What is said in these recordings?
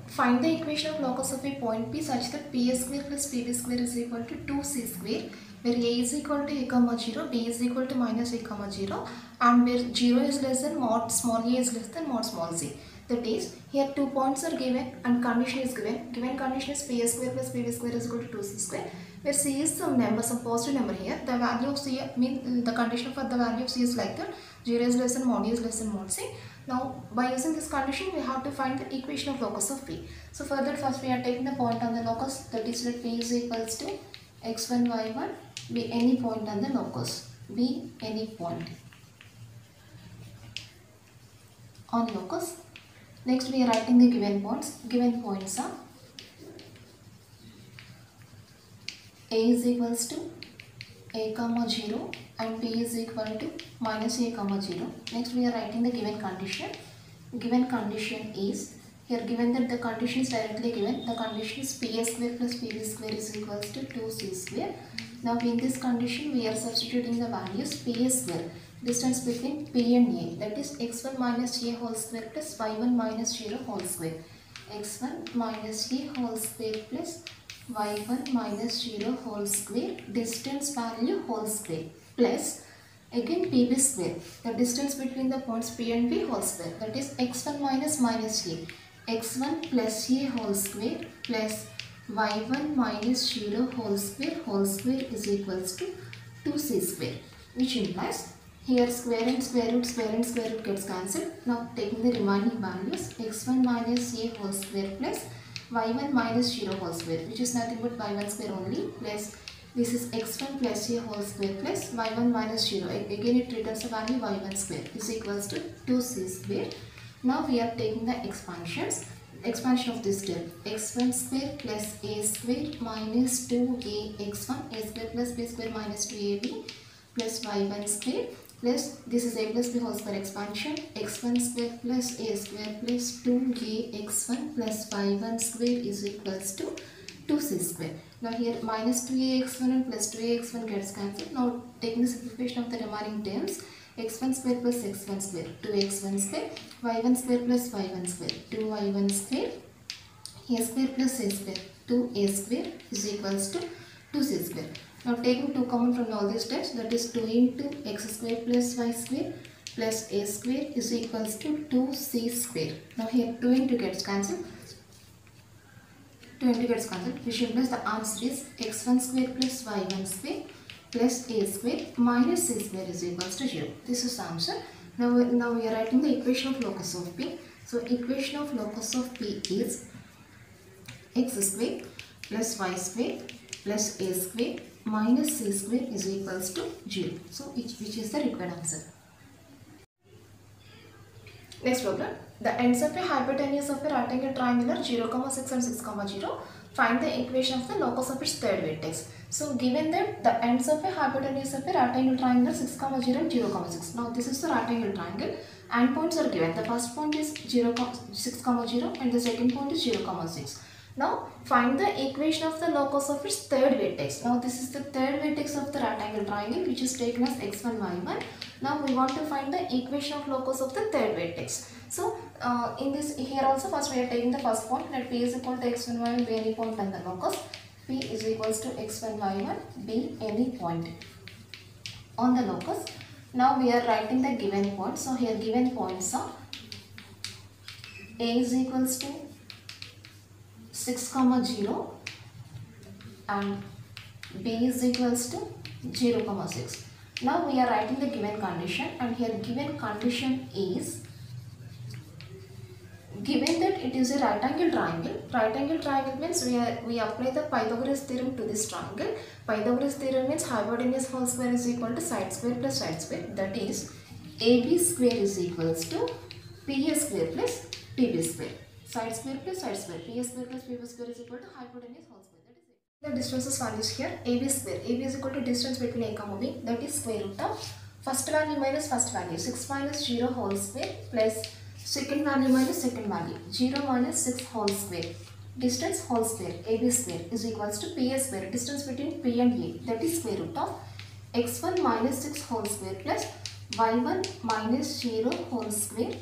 find the equation of locus of a point P such that P square plus PB square is equal to 2C square, where A is equal to a comma 0, B is equal to minus a comma 0, and where 0 is less than mod small a is less than mod small z. That is, here 2 points are given and condition is given. Given condition is P square plus PB square is equal to 2C square, where C is some number, some positive number here. The value of C means the condition for the value of C is like that, 0 is less than mod a is less than mod c. Now, by using this condition, we have to find the equation of locus of P. So, for that, first we are taking the point on the locus, that is that P is equals to x1, y1, be any point on the locus, be any point on locus. Next, we are writing the given points. Given points are A is equals to a comma 0 and B is equal to minus a comma 0. Next we are writing the given condition. Given condition is, here given that the condition is directly given, the condition is P square plus PB square is equals to 2C square. Now in this condition we are substituting the values P square, distance between P and A, that is x1 minus a whole square plus y1 minus 0 whole square. x1 minus a whole square plus y1 minus 0 whole square, distance value whole square, plus again PB square, the distance between the points P and B whole square, that is x1 minus a, x1 plus a whole square plus y1 minus 0 whole square is equals to 2C square, which implies here square and square root gets cancelled. Now taking the remaining values, x1 minus a whole square plus y1 minus 0 whole square, which is nothing but y1 square only, plus this is x1 plus a whole square plus y1 minus 0. Again it returns the value y1 square is equals to 2C square. Now we are taking the expansions. Expansion of this term, x1 square plus a square minus 2ax1, a square plus b square minus 2ab plus y1 square, plus this is a plus b whole square expansion, x1 square plus a square plus 2ax1 plus y1 square is equals to 2C square. Now here minus 2ax1 and plus 2ax1 gets cancelled. Now taking the simplification of the remaining terms, x1 square plus x1 square, 2x1 square, y1 square plus y1 square, 2y1 square, a square plus a square, 2a square is equals to 2C square. Now taking 2 common from all these steps, that is 2 into x square plus y square plus a square is equals to 2C square. Now here 2 into gets cancelled. 2 into gets cancelled, which implies the answer is x1 square plus y1 square plus a square minus c square is equals to 0. This is the answer. Now we are writing the equation of locus of P. So equation of locus of P is x square plus y square plus a square minus c square is equals to 0. So which is the required answer. Next problem. The ends of a hypotenuse of a right angle triangle are 0, 6 and 6, 0. Find the equation of the locus of its third vertex. So given that the ends of a hypotenuse of a right angle triangle are 6, 0 and 0, 6. Now this is the right angle triangle. And points are given. The first point is 6, 0 and the second point is 0, 6. Now find the equation of the locus of its third vertex. Now this is the third vertex of the right angle triangle, which is taken as x1, y1. Now we want to find the equation of locus of the third vertex. So in this here also first we are taking the first point, that P is equal to x1, y1 be any point on the locus. P is equals to x1, y1 be any point on the locus. Now we are writing the given points. So here given points are A is equals to 6, 0 and B is equals to 0, 6. Now we are writing the given condition, and here given condition is, given that it is a right angle triangle. Right angle triangle means we apply the Pythagoras theorem to this triangle. Pythagoras theorem means hypotenuse whole square is equal to side square plus side square. That is AB square is equals to PA square plus PB square. Side square plus side square. PA square plus PB square is equal to hypotenuse whole square. That is it. The distances values here. AB square. AB is equal to distance between A comma B. That is square root of first value minus first value. 6 minus 0 whole square plus second value minus second value, 0 minus 6 whole square. Distance whole square, AB square is equals to PA square, distance between P and A, that is square root of x1 minus 6 whole square plus y1 minus 0 whole square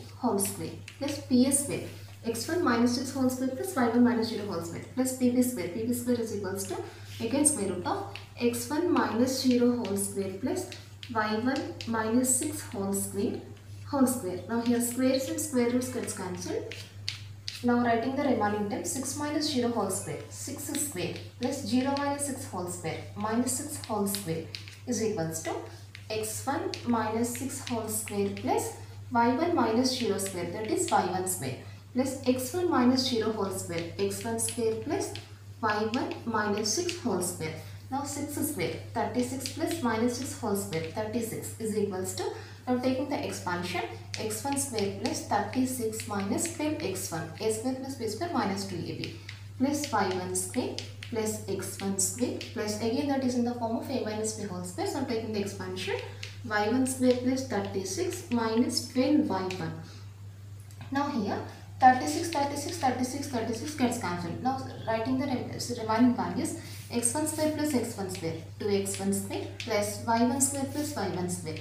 plus PA square. x1 minus 6 whole square plus y1 minus 0 whole square plus pb square. Pb square is equals to again square root of x1 minus 0 whole square plus y1 minus 6 whole square whole square. Now here squares and square roots gets cancelled. Now writing the remaining term, 6 minus 0 whole square, 6 square plus 0 minus 6 whole square minus 6 whole square is equals to x1 minus 6 whole square plus y1 minus 0 square, that is y1 square, plus x1 minus 0 whole square, x1 square plus y1 minus 6 whole square. Now 6 square, 36 plus minus 6 whole square, 36 is equals to, now taking the expansion, x1 square plus 36 minus 12x1, a square plus b square minus 2ab, plus y1 square plus x1 square plus again that is in the form of a minus b whole square. So taking the expansion, y1 square plus 36 minus 12y1. Now here 36 gets cancelled. Now writing the remaining values, x1 square plus x1 square, 2x1 square plus y1 square plus y1 square,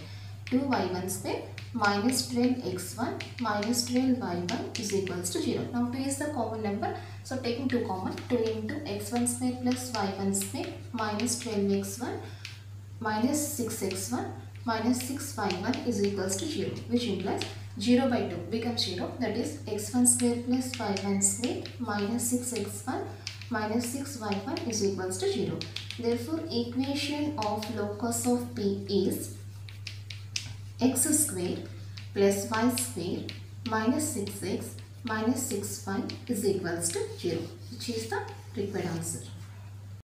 2y1 square minus 12x1 minus 12y1 is equals to 0. Now 2 is the common number. So taking 2 common, 2 into x1 square plus y1 square minus 12x1 minus 6x1 minus 6y1 is equals to 0, which implies 0 by 2 becomes 0, that is x1 square plus y1 square minus 6x1 minus 6y1 is equals to 0. Therefore, equation of locus of P is x square plus y square minus 6x minus 6y is equals to 0, which is the required answer.